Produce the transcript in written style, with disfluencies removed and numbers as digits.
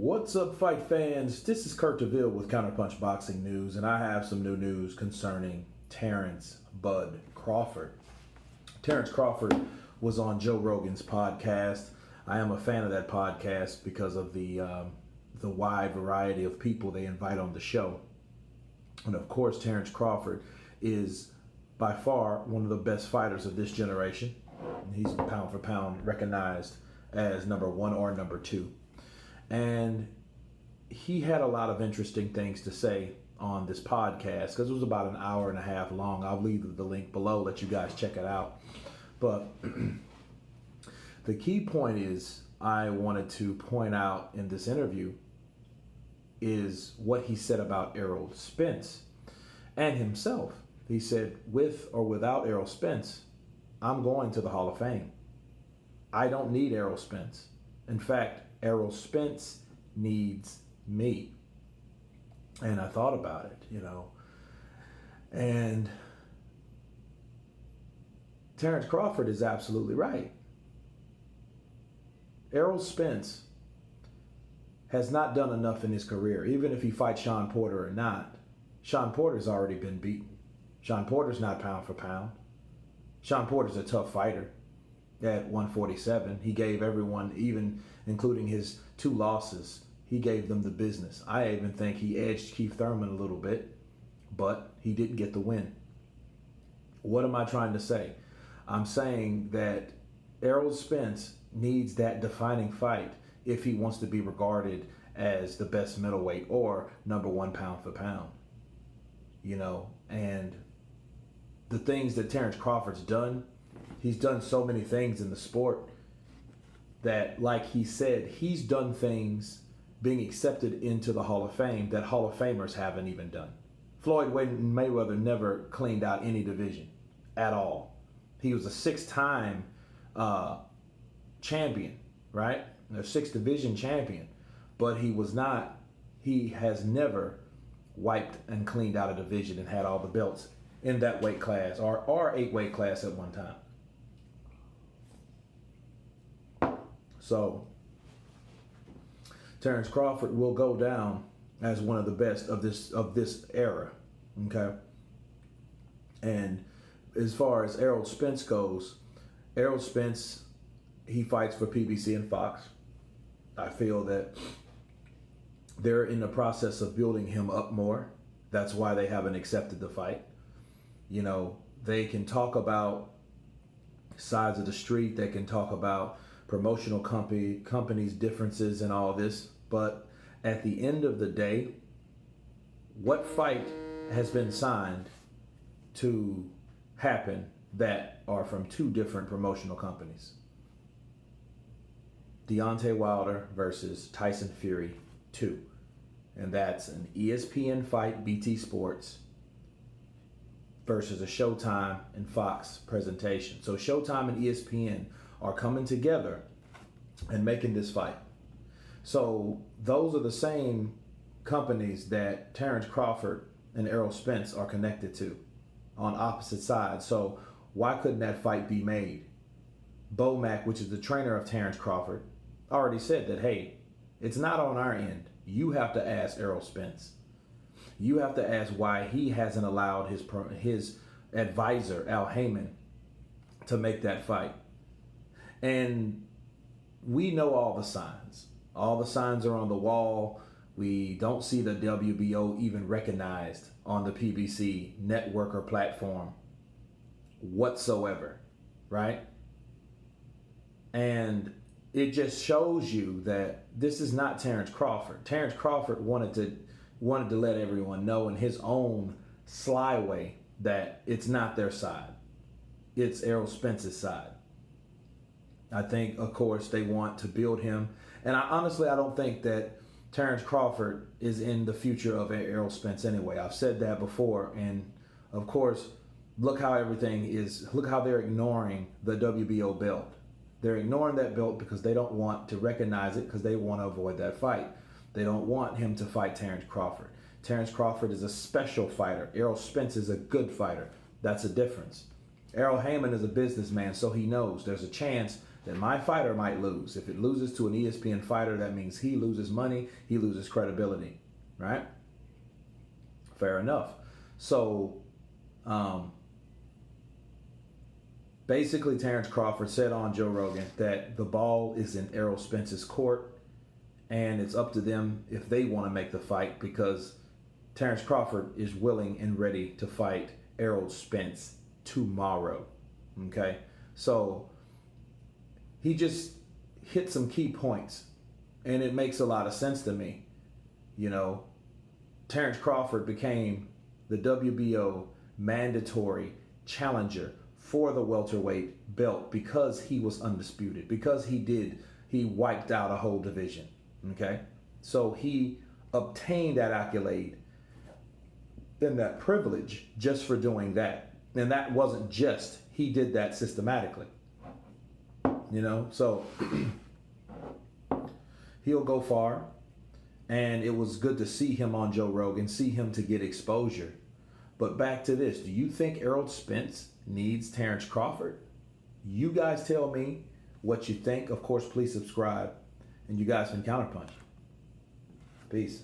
What's up, fight fans? This is Kurt DeVille with Counterpunch Boxing News, and I have some new news concerning Terence Bud Crawford. Terrence Crawford was on Joe Rogan's podcast. I am a fan of that podcast because of the wide variety of people they invite on the show. And of course, Terence Crawford is by far one of the best fighters of this generation. He's pound for pound recognized as number one or number two. And he had a lot of interesting things to say on this podcast because it was about an hour and a half long. I'll leave the link below, let you guys check it out. But the key point is I wanted to point out in this interview is what he said about Errol Spence and himself. He said, with or without Errol Spence, I'm going to the Hall of Fame. I don't need Errol Spence. In fact, Errol Spence needs me. And I thought about it, And Terence Crawford is absolutely right. Errol Spence has not done enough in his career, even if he fights Shawn Porter or not. Shawn Porter's already been beaten. Shawn Porter's not pound for pound. Shawn Porter's a tough fighter at 147. He gave everyone, even including his two losses, he gave them the business. I even think he edged Keith Thurman a little bit, but he didn't get the win. What am I trying to say? I'm saying that Errol Spence needs that defining fight if he wants to be regarded as the best middleweight or number one pound for pound. And the things that Terence Crawford's done, he's done so many things in the sport that, like he said, he's done things being accepted into the Hall of Fame that Hall of Famers haven't even done. Floyd Mayweather never cleaned out any division at all. He was a six-time champion, right? A six-division champion. But he has never wiped and cleaned out a division and had all the belts in that weight class or eight-weight class at one time. So Terence Crawford will go down as one of the best of this era, okay? And as far as Errol Spence goes, Errol Spence, he fights for PBC and Fox. I feel that they're in the process of building him up more. That's why they haven't accepted the fight. They can talk about sides of the street. They can talk about promotional companies' differences and all this. But at the end of the day, what fight has been signed to happen that are from two different promotional companies? Deontay Wilder versus Tyson Fury 2. And that's an ESPN fight, BT Sports, versus a Showtime and Fox presentation. So Showtime and ESPN are coming together and making this fight. So those are the same companies that Terence Crawford and Errol Spence are connected to on opposite sides. So why couldn't that fight be made? Bomac, which is the trainer of Terence Crawford, already said that, hey, it's not on our end. You have to ask Errol Spence. You have to ask why he hasn't allowed his advisor, Al Heyman, to make that fight. And we know all the signs. All the signs are on the wall. We don't see the WBO even recognized on the PBC network or platform whatsoever, right? And it just shows you that this is not Terence Crawford. Terence Crawford wanted to let everyone know in his own sly way that it's not their side. It's Errol Spence's side. I think, of course, they want to build him. And I don't think that Terence Crawford is in the future of Errol Spence anyway. I've said that before. And, of course, look how everything is. Look how they're ignoring the WBO belt. They're ignoring that belt because they don't want to recognize it because they want to avoid that fight. They don't want him to fight Terence Crawford. Terence Crawford is a special fighter. Errol Spence is a good fighter. That's a difference. Errol Heyman is a businessman, so he knows there's a chance that my fighter might lose. If it loses to an ESPN fighter, that means he loses money, he loses credibility, right? Fair enough. So, basically, Terrence Crawford said on Joe Rogan that the ball is in Errol Spence's court, and it's up to them if they want to make the fight, because Terrence Crawford is willing and ready to fight Errol Spence tomorrow. Okay? So, he just hit some key points, and it makes a lot of sense to me. You know, Terrence Crawford became the WBO mandatory challenger for the welterweight belt because he was undisputed, because he wiped out a whole division. Okay? So he obtained that accolade and that privilege just for doing that. And that wasn't just, he did that systematically. You know, so he'll go far. And it was good to see him on Joe Rogan, see him to get exposure. But back to this, do you think Errol Spence needs Terrence Crawford? You guys tell me what you think. Of course, please subscribe. And you guys can Counterpunch. Peace.